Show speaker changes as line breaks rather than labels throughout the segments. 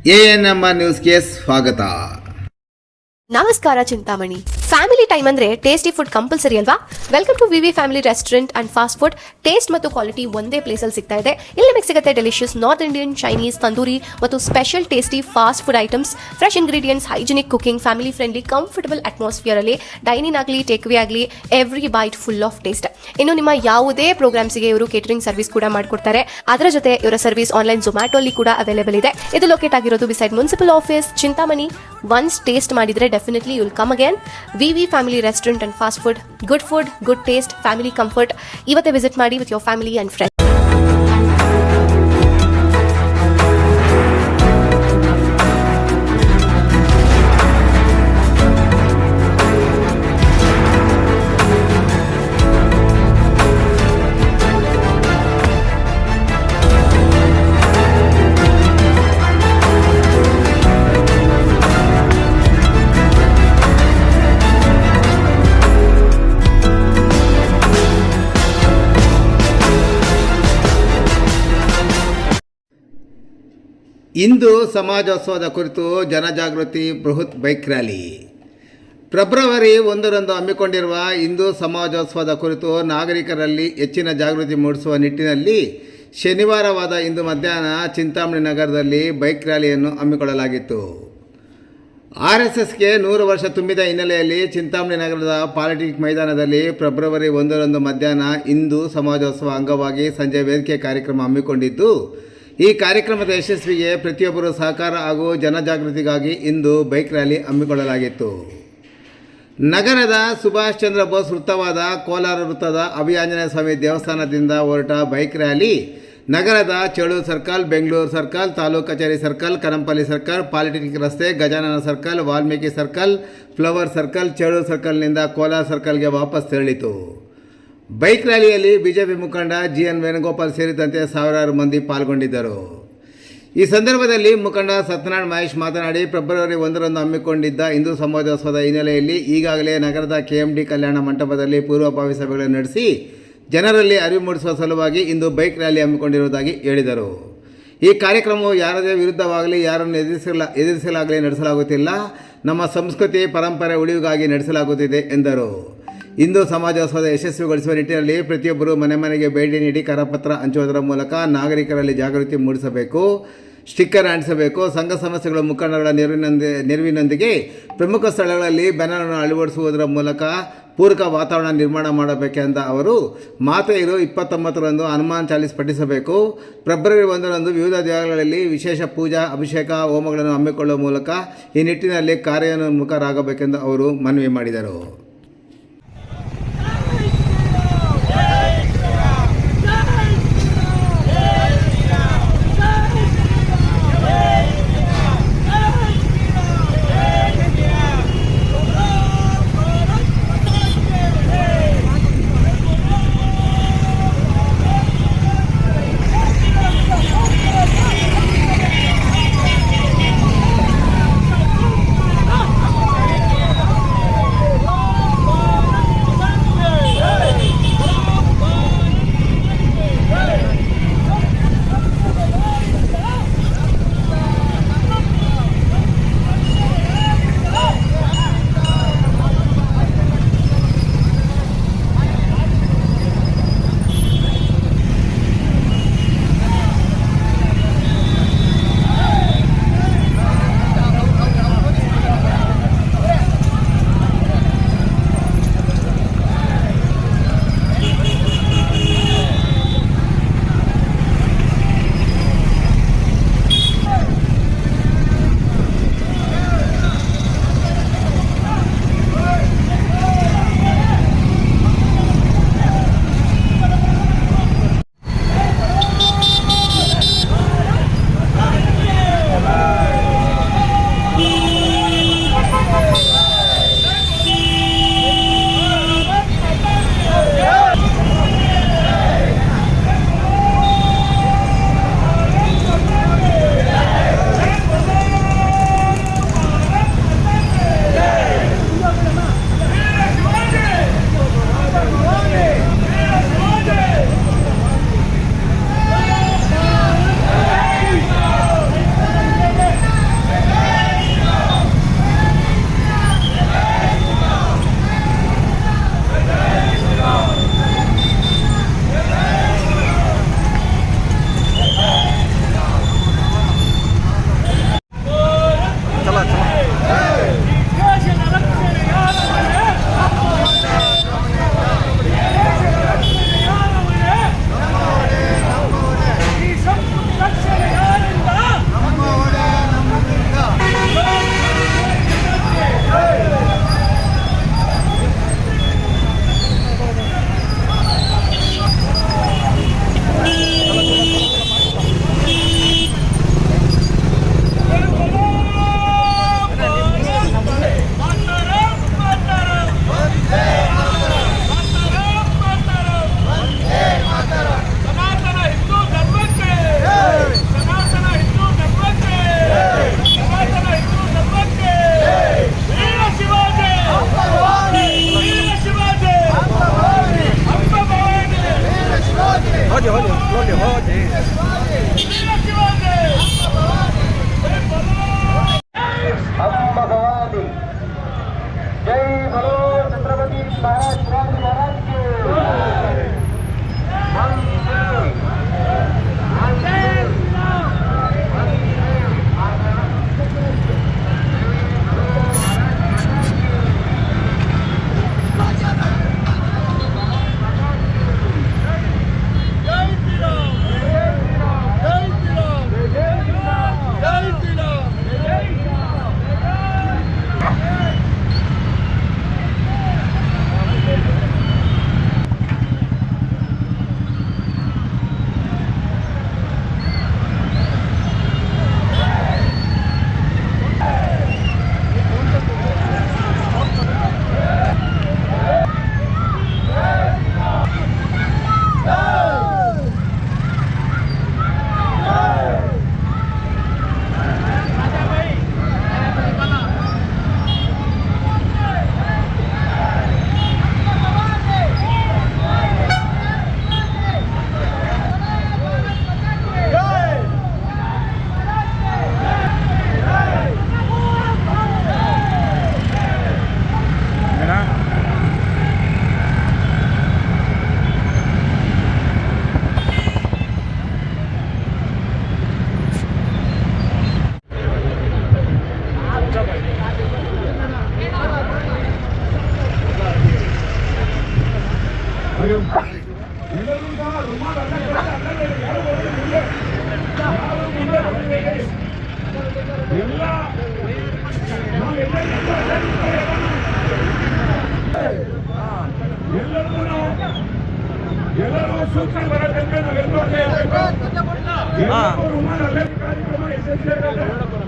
ANMR ನ್ಯೂಸ್ಗೆ ಸ್ವಾಗತ.
ನಮಸ್ಕಾರ ಚಿಂತಾಮಣಿ. ಫ್ಯಾಮಿಲಿ ಟೈಮ್ ಅಂದ್ರೆ ಟೇಸ್ಟಿ ಫುಡ್ ಕಂಪಲ್ಸರಿ ಅಲ್ವಾ? Welcome to V V family restaurant and fast food. Taste ಮತ್ತು ಕ್ವಾಲಿಟಿ ಒಂದೇ ಪ್ಲೇಸ್ ಅಲ್ಲಿ ಸಿಗ್ತಾ ಇದೆ. ಇಲ್ಲಿ ನಿಮಗೆ ಸಿಗುತ್ತೆ delicious north Indian, Chinese, tandoori ಮತ್ತು special tasty fast food items, fresh ingredients, hygienic cooking, family friendly, comfortable atmosphere ಅಲ್ಲಿ ಡೈನಿಂಗ್ ಆಗಲಿ ಟೇಕ್ ಅವೇ ಆಗಲಿ every bite full of taste. ಇನ್ನು ನಿಮ್ಮ ಯಾವುದೇ ಪ್ರೋಗ್ರಾಮ್ಸ್ಗೆ ಇವರು ಕೇಟರಿಂಗ್ ಸರ್ವಿಸ್ ಕೂಡ ಮಾಡ್ಕೊಡ್ತಾರೆ. ಅದರ ಜೊತೆ ಇವರ ಸರ್ವಿಸ್ ಆನ್ಲೈನ್ ಝೊಮ್ಯಾಟೊ ಅಲ್ಲಿ ಕೂಡ ಅವೈಲೇಬಲ್ ಇದೆ. ಇದು ಲೊಕೇಟ್ ಆಗಿರೋದು beside municipal office, Chintamani. Once taste ಮಾಡಿದ್ರೆ definitely you will come again. V V family restaurant and fast food. Good taste, family comfort. ಇವತ್ತೇ ವಿಸಿಟ್ ಮಾಡಿ with your family and friends.
Hindu ಸಮಾಜೋತ್ಸವದ ಕುರಿತು ಜನಜಾಗೃತಿ ಬೃಹತ್ ಬೈಕ್ ರ್ಯಾಲಿ. ಫೆಬ್ರವರಿ 1ರಂದು ಹಮ್ಮಿಕೊಂಡಿರುವ ಹಿಂದೂ ಸಮಾಜೋತ್ಸವದ ಕುರಿತು ನಾಗರಿಕರಲ್ಲಿ ಹೆಚ್ಚಿನ ಜಾಗೃತಿ ಮೂಡಿಸುವ ನಿಟ್ಟಿನಲ್ಲಿ ಶನಿವಾರವಾದ ಇಂದು ಮಧ್ಯಾಹ್ನ ಚಿಂತಾಮಣಿ ನಗರದಲ್ಲಿ ಬೈಕ್ ರ್ಯಾಲಿಯನ್ನು ಹಮ್ಮಿಕೊಳ್ಳಲಾಗಿತ್ತು. RSSಗೆ 100 ವರ್ಷ ತುಂಬಿದ ಹಿನ್ನೆಲೆಯಲ್ಲಿ ಚಿಂತಾಮಣಿ ನಗರದ ಪಾಲಿಟೆಕ್ನಿಕ್ ಮೈದಾನದಲ್ಲಿ ಫೆಬ್ರವರಿ 1ರಂದು ಮಧ್ಯಾಹ್ನ ಹಿಂದೂ ಸಮಾಜೋತ್ಸವ ಅಂಗವಾಗಿ ಸಂಜೆ ವೇದಿಕೆ ಕಾರ್ಯಕ್ರಮ ಹಮ್ಮಿಕೊಂಡಿದ್ದು, ಈ ಕಾರ್ಯಕ್ರಮದ ಯಶಸ್ವಿಗೆ ಪ್ರತಿಯೊಬ್ಬರು ಸಹಕಾರ ಹಾಗೂ ಜನಜಾಗೃತಿಗಾಗಿ ಇಂದು ಬೈಕ್ ರ್ಯಾಲಿ ಹಮ್ಮಿಕೊಳ್ಳಲಾಗಿತ್ತು. ನಗರದ ಸುಭಾಷ್ ಚಂದ್ರ ಬೋಸ್ ವೃತ್ತವಾದ ಕೋಲಾರ ವೃತ್ತದ ಅಭಯಾಂಜನೇಯ ಸ್ವಾಮಿ ದೇವಸ್ಥಾನದಿಂದ ಹೊರಟ ಬೈಕ್ ರ್ಯಾಲಿ ನಗರದ ಚೇಳೂರು ಸರ್ಕಲ್, ಬೆಂಗಳೂರು ಸರ್ಕಲ್, ತಾಲೂಕು ಕಚೇರಿ ಸರ್ಕಲ್, ಕನಂಪಲ್ಲಿ ಸರ್ಕಲ್, ಪಾಲಿಟೆಕ್ನಿಕ್ ರಸ್ತೆ, Gajanana circle, Valmiki circle, flower circle, Chelur ಸರ್ಕಲ್ನಿಂದ ಕೋಲಾರ ಸರ್ಕಲ್ಗೆ ವಾಪಸ್ ತೆರಳಿತು. ಬೈಕ್ ರ್ಯಾಲಿಯಲ್ಲಿ ಬಿಜೆಪಿ ಮುಖಂಡ GN ವೇಣುಗೋಪಾಲ್ ಸೇರಿದಂತೆ ಸಾವಿರಾರು ಮಂದಿ ಪಾಲ್ಗೊಂಡಿದ್ದರು. ಈ ಸಂದರ್ಭದಲ್ಲಿ ಮುಖಂಡ ಸತ್ಯನಾರಾಯಣ ಮಹೇಶ್ ಮಾತನಾಡಿ, ಫೆಬ್ರವರಿ 1ರಂದು ಹಮ್ಮಿಕೊಂಡಿದ್ದ ಹಿಂದೂ ಸಮಾಜೋತ್ಸವದ ಹಿನ್ನೆಲೆಯಲ್ಲಿ ಈಗಾಗಲೇ ನಗರದ KMD ಕಲ್ಯಾಣ ಮಂಟಪದಲ್ಲಿ ಪೂರ್ವಭಾವಿ ಸಭೆಗಳನ್ನು ನಡೆಸಿ ಜನರಲ್ಲಿ ಅರಿವು ಮೂಡಿಸುವ ಸಲುವಾಗಿ ಇಂದು ಬೈಕ್ ರ್ಯಾಲಿ ಹಮ್ಮಿಕೊಂಡಿರುವುದಾಗಿ ಹೇಳಿದರು. ಈ ಕಾರ್ಯಕ್ರಮವು ಯಾರದೇ ವಿರುದ್ಧವಾಗಲಿ ಯಾರನ್ನು ಎದುರಿಸಲಾಗಲಿ ನಡೆಸಲಾಗುತ್ತಿಲ್ಲ. ನಮ್ಮ ಸಂಸ್ಕೃತಿ ಪರಂಪರೆ ಉಳಿವಿಗಾಗಿ ನಡೆಸಲಾಗುತ್ತಿದೆ ಎಂದರು. ಹಿಂದೂ ಸಮಾಜೋತ್ಸವದ ಯಶಸ್ವಿಗೊಳಿಸುವ ನಿಟ್ಟಿನಲ್ಲಿ ಪ್ರತಿಯೊಬ್ಬರು ಮನೆ ಮನೆಗೆ ಭೇಟಿ ನೀಡಿ ಕರಪತ್ರ ಹಂಚುವುದರ ಮೂಲಕ ನಾಗರಿಕರಲ್ಲಿ ಜಾಗೃತಿ ಮೂಡಿಸಬೇಕು, ಸ್ಟಿಕ್ಕರ್ ಅಂಟಿಸಬೇಕು. ಸಂಘ ಸಂಸ್ಥೆಗಳ ಮುಖಂಡಗಳ ನೆರವಿನೊಂದಿಗೆ ಪ್ರಮುಖ ಸ್ಥಳಗಳಲ್ಲಿ ಬ್ಯಾನರ್ಗಳನ್ನು ಅಳವಡಿಸುವುದರ ಮೂಲಕ ಪೂರಕ ವಾತಾವರಣ ನಿರ್ಮಾಣ ಮಾಡಬೇಕೆಂದ ಅವರು, ಮಾತೆಯರು 29ರಂದು ಹನುಮಾನ್ ಚಾಲೀಸ್ ಪಠಿಸಬೇಕು. ಫೆಬ್ರವರಿ 1ರಂದು ವಿವಿಧ ದೇವಾಲಯಗಳಲ್ಲಿ ವಿಶೇಷ ಪೂಜಾ, ಅಭಿಷೇಕ, ಹೋಮಗಳನ್ನು ಹಮ್ಮಿಕೊಳ್ಳುವ ಮೂಲಕ ಈ ನಿಟ್ಟಿನಲ್ಲಿ ಕಾರ್ಯೋನ್ಮುಖರಾಗಬೇಕೆಂದು ಅವರು ಮನವಿ ಮಾಡಿದರು.
ಎಲ್ಲರೂ ಸೂಚನೆ ಬರತಂತೆ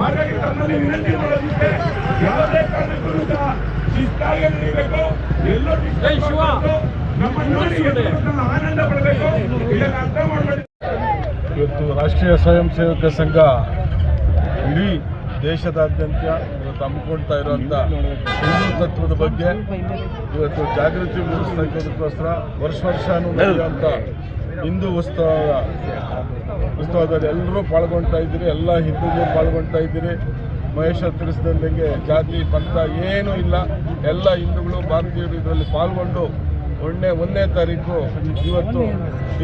ಹಾಗಾಗಿ ತಮ್ಮಲ್ಲಿ ವಿನಂತಿ ಮಾಡೋದಿಕ್ಕೆ ಯಾವುದೇ ಕಾರಣಕ್ಕೂ ಸಹ ಶಿಸ್ತಾಗಿ ನಡೀಬೇಕು. ಎಲ್ಲರೂ ನಮ್ಮನ್ನು ಆನಂದ ಪಡಬೇಕು. ಇದನ್ನು ಅರ್ಥ ಮಾಡಬೇಕು.
ಇವತ್ತು ರಾಷ್ಟ್ರೀಯ ಸ್ವಯಂ ಸೇವಕ ಸಂಘ ಇಡೀ ದೇಶದಾದ್ಯಂತ ಇವತ್ತು ಹಮ್ಮಿಕೊಳ್ತಾ ಇರುವಂಥ ಹಿಂದೂ ತತ್ವದ ಬಗ್ಗೆ ಇವತ್ತು ಜಾಗೃತಿ ಮೂಡಿಸೋದಕ್ಕೋಸ್ಕರ ವರ್ಷನೂ ನಡೆಯುವಂಥ ಹಿಂದೂ ಉತ್ಸವದಲ್ಲಿ ಎಲ್ಲರೂ ಪಾಲ್ಗೊಳ್ತಾ ಇದ್ದೀರಿ. ಎಲ್ಲ ಹಿಂದೂಗಳು ಪಾಲ್ಗೊಳ್ತಾ ಇದ್ದೀರಿ. ಮಹೇಶ ತಿಳಿಸಿದಂಗೆ ಜಾತಿ ಪಂಥ ಏನೂ ಇಲ್ಲ, ಎಲ್ಲ ಹಿಂದೂಗಳು ಭಾರತೀಯರು ಇದರಲ್ಲಿ ಪಾಲ್ಗೊಂಡು ಒಂದನೇ ತಾರೀಕು ಇವತ್ತು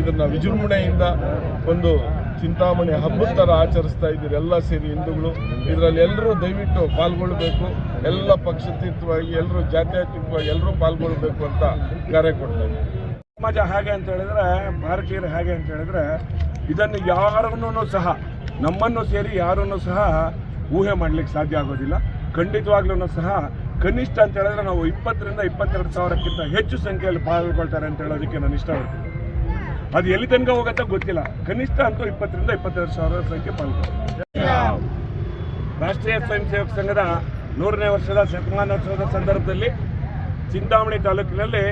ಇದನ್ನು ವಿಜೃಂಭಣೆಯಿಂದ ಒಂದು ಚಿಂತಾಮಣಿ ಹಬ್ಬದ ಥರ ಆಚರಿಸ್ತಾ ಇದ್ದೀರಿ. ಎಲ್ಲ ಸೇರಿ ಹಿಂದೂಗಳು ಇದರಲ್ಲಿ ಎಲ್ಲರೂ ದಯವಿಟ್ಟು ಪಾಲ್ಗೊಳ್ಬೇಕು. ಎಲ್ಲ ಪಕ್ಷಾತೀತವಾಗಿ ಎಲ್ಲರೂ ಜಾತ್ಯತೀತವಾಗಿ ಎಲ್ಲರೂ ಪಾಲ್ಗೊಳ್ಬೇಕು ಅಂತ ಕರೆ ಕೊಡ್ತಾ ಇದ್ದೀವಿ.
ಸಮಾಜ ಹೇಗೆ ಅಂತ ಹೇಳಿದ್ರೆ, ಭಾರತೀಯರು ಹೇಗೆ ಅಂತ ಹೇಳಿದ್ರೆ, ಇದನ್ನು ಯಾರನ್ನೂ ಸಹ ನಮ್ಮನ್ನು ಸೇರಿ ಯಾರನ್ನು ಸಹ ಊಹೆ ಮಾಡಲಿಕ್ಕೆ ಸಾಧ್ಯ ಆಗೋದಿಲ್ಲ. ಖಂಡಿತವಾಗ್ಲೂ ಸಹ ಕನಿಷ್ಠ ಅಂತ ಹೇಳಿದ್ರೆ ನಾವು 20 ರಿಂದ 22 ಸಾವಿರಕ್ಕಿಂತ ಹೆಚ್ಚು ಸಂಖ್ಯೆಯಲ್ಲಿ ಪಾಲ್ಗೊಳ್ತಾರೆ ಅಂತ ಹೇಳೋದಕ್ಕೆ ನಾನು ಇಷ್ಟಪಡ್ತೀನಿ. ಅದು ಎಲ್ಲಿ ತನಕ ಹೋಗುತ್ತೆ ಗೊತ್ತಿಲ್ಲ. ಕನಿಷ್ಠ ಅಂತೂ 20 ರಿಂದ 22 ಸಾವಿರ ಸಂಖ್ಯೆ ಪಾಲ್ಗೊಳ್ತಾರೆ. ರಾಷ್ಟ್ರೀಯ ಸ್ವಯಂ ಸೇವಕ ಸಂಘದ 100ನೇ ವರ್ಷದ ಶತಮಾನೋತ್ಸವದ ಸಂದರ್ಭದಲ್ಲಿ ಚಿಂತಾಮಣಿ ತಾಲೂಕಿನಲ್ಲಿ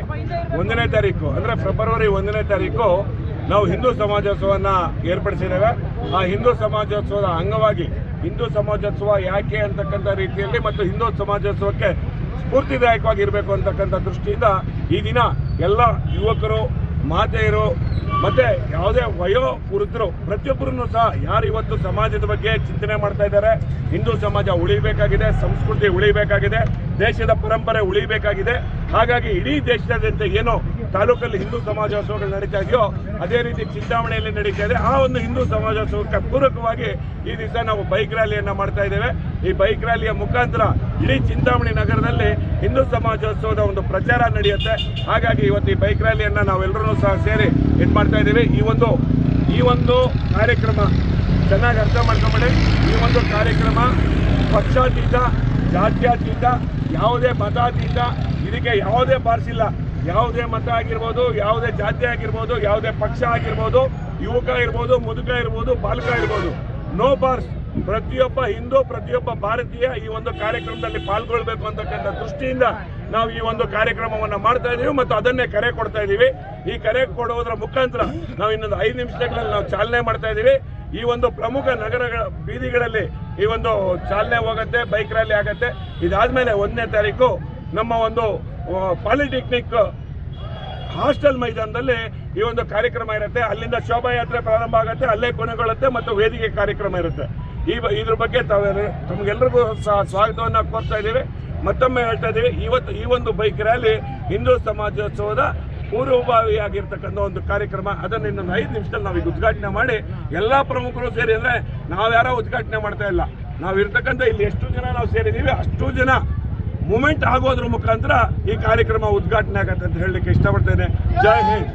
1ನೇ ತಾರೀಕು ಅಂದರೆ ಫೆಬ್ರವರಿ 1ನೇ ತಾರೀಕು ನಾವು ಹಿಂದೂ ಸಮಾಜೋತ್ಸವವನ್ನು ಏರ್ಪಡಿಸಿದ್ದೇವೆ. ಆ ಹಿಂದೂ ಸಮಾಜೋತ್ಸವದ ಅಂಗವಾಗಿ ಹಿಂದೂ ಸಮಾಜೋತ್ಸವ ಯಾಕೆ ಅಂತಕ್ಕಂಥ ರೀತಿಯಲ್ಲಿ ಮತ್ತು ಹಿಂದೂ ಸಮಾಜೋತ್ಸವಕ್ಕೆ ಸ್ಫೂರ್ತಿದಾಯಕವಾಗಿರಬೇಕು ಅಂತಕ್ಕಂಥ ದೃಷ್ಟಿಯಿಂದ ಈ ದಿನ ಎಲ್ಲ ಯುವಕರು, ಮಾತೆಯರು ಮತ್ತು ಯಾವುದೇ ವಯೋವೃದ್ಧರು ಪ್ರತಿಯೊಬ್ಬರನ್ನು ಸಹ ಯಾರು ಇವತ್ತು ಸಮಾಜದ ಬಗ್ಗೆ ಚಿಂತನೆ ಮಾಡ್ತಾ ಇದ್ದಾರೆ, ಹಿಂದೂ ಸಮಾಜ ಉಳಿಬೇಕಾಗಿದೆ, ಸಂಸ್ಕೃತಿ ಉಳಿಬೇಕಾಗಿದೆ, ದೇಶದ ಪರಂಪರೆ ಉಳಿಬೇಕಾಗಿದೆ. ಹಾಗಾಗಿ ಇಡೀ ದೇಶದಾದ್ಯಂತ ಏನು ತಾಲೂಕಲ್ಲಿ ಹಿಂದೂ ಸಮಾಜೋತ್ಸವಗಳು ನಡೀತಾ ಇದೆಯೋ ಅದೇ ರೀತಿ ಚಿಂತಾಮಣಿಯಲ್ಲಿ ನಡೀತಾ ಇದೆ. ಆ ಒಂದು ಹಿಂದೂ ಸಮಾಜೋತ್ಸವಕ್ಕೆ ಪೂರಕವಾಗಿ ಈ ದಿವಸ ನಾವು ಬೈಕ್ ರ್ಯಾಲಿಯನ್ನು ಮಾಡ್ತಾ ಇದ್ದೇವೆ. ಈ ಬೈಕ್ ರ್ಯಾಲಿಯ ಮುಖಾಂತರ ಇಡೀ ಚಿಂತಾಮಣಿ ನಗರದಲ್ಲಿ ಹಿಂದೂ ಸಮಾಜೋತ್ಸವದ ಒಂದು ಪ್ರಚಾರ ನಡೆಯುತ್ತೆ. ಹಾಗಾಗಿ ಇವತ್ತು ಈ ಬೈಕ್ ರ್ಯಾಲಿಯನ್ನು ನಾವೆಲ್ಲರೂ ಸಹ ಸೇರಿ ಇದು ಮಾಡ್ತಾ ಇದ್ದೀವಿ. ಈ ಒಂದು ಕಾರ್ಯಕ್ರಮ ಚೆನ್ನಾಗಿ ಅರ್ಥ ಮಾಡ್ಕೊಂಬೇಡಿ. ಈ ಒಂದು ಕಾರ್ಯಕ್ರಮ ಪಕ್ಷಾತೀತ, ಜಾತ್ಯತೀತ, ಯಾವುದೇ ಮತಾತೀತ, ಇದಕ್ಕೆ ಯಾವುದೇ ಬಾರ್ಸಿಲ್ಲ. ಯಾವುದೇ ಮತ ಆಗಿರ್ಬೋದು, ಯಾವುದೇ ಜಾತಿ ಆಗಿರ್ಬೋದು, ಯಾವುದೇ ಪಕ್ಷ ಆಗಿರ್ಬೋದು, ಯುವಕ ಇರ್ಬೋದು, ಮುದುಕ ಇರ್ಬೋದು, ಬಾಲಕ ಇರ್ಬೋದು, ನೋ ಬಾರ್ಸ್. ಪ್ರತಿಯೊಬ್ಬ ಹಿಂದೂ, ಪ್ರತಿಯೊಬ್ಬ ಭಾರತೀಯ ಈ ಒಂದು ಕಾರ್ಯಕ್ರಮದಲ್ಲಿ ಪಾಲ್ಗೊಳ್ಬೇಕು ಅಂತಕ್ಕಂಥ ದೃಷ್ಟಿಯಿಂದ ನಾವು ಈ ಒಂದು ಕಾರ್ಯಕ್ರಮವನ್ನು ಮಾಡ್ತಾ ಇದ್ದೀವಿ ಮತ್ತು ಅದನ್ನೇ ಕರೆ ಕೊಡ್ತಾ ಇದ್ದೀವಿ. ಈ ಕರೆ ಕೊಡುವುದರ ಮುಖಾಂತರ ನಾವು ಇನ್ನೊಂದು 5 ನಿಮಿಷಗಳಲ್ಲಿ ನಾವು ಚಾಲನೆ ಮಾಡ್ತಾ ಇದ್ದೀವಿ. ಈ ಒಂದು ಪ್ರಮುಖ ನಗರಗಳ ಬೀದಿಗಳಲ್ಲಿ ಈ ಒಂದು ಚಾಲನೆ ಹೋಗುತ್ತೆ, ಬೈಕ್ ರ್ಯಾಲಿ ಆಗುತ್ತೆ. ಇದಾದ್ಮೇಲೆ 1ನೇ ತಾರೀಕು ನಮ್ಮ ಒಂದು ಪಾಲಿಟೆಕ್ನಿಕ್ ಹಾಸ್ಟೆಲ್ ಮೈದಾನದಲ್ಲಿ ಈ ಒಂದು ಕಾರ್ಯಕ್ರಮ ಇರುತ್ತೆ. ಅಲ್ಲಿಂದ ಶೋಭಾಯಾತ್ರೆ ಪ್ರಾರಂಭ ಆಗುತ್ತೆ, ಅಲ್ಲೇ ಕೊನೆಗೊಳ್ಳುತ್ತೆ ಮತ್ತು ವೇದಿಕೆ ಕಾರ್ಯಕ್ರಮ ಇರುತ್ತೆ. ಇದ್ರ ಬಗ್ಗೆ ತಮಗೆಲ್ಲರಿಗೂ ಸಹ ಸ್ವಾಗತವನ್ನು ಕೋರ್ತಾ ಇದ್ದೀವಿ. ಮತ್ತೊಮ್ಮೆ ಹೇಳ್ತಾ ಇದ್ದೀವಿ, ಇವತ್ತು ಈ ಒಂದು ಬೈಕ್ ರ್ಯಾಲಿ ಹಿಂದೂ ಸಮಾಜೋತ್ಸವದ ಪೂರ್ವಭಾವಿಯಾಗಿರ್ತಕ್ಕಂಥ ಒಂದು ಕಾರ್ಯಕ್ರಮ. ಅದನ್ನು ಇನ್ನೊಂದು 5 ನಿಮಿಷದಲ್ಲಿ ನಾವು ಈಗ ಉದ್ಘಾಟನೆ ಮಾಡಿ ಎಲ್ಲ ಪ್ರಮುಖರು ಸೇರಿ, ಅಂದರೆ ನಾವ್ಯಾರೋ ಉದ್ಘಾಟನೆ ಮಾಡ್ತಾ ಇಲ್ಲ, ನಾವು ಇರ್ತಕ್ಕಂಥ ಇಲ್ಲಿ ಎಷ್ಟು ಜನ ನಾವು ಸೇರಿದ್ದೀವಿ ಅಷ್ಟು ಜನ ಮೂಮೆಂಟ್ ಆಗೋದ್ರ ಮುಖಾಂತರ ಈ ಕಾರ್ಯಕ್ರಮ ಉದ್ಘಾಟನೆ ಆಗತ್ತೆ ಅಂತ ಹೇಳಲಿಕ್ಕೆ ಇಷ್ಟಪಡ್ತೇನೆ. ಜೈ ಹಿಂದ್.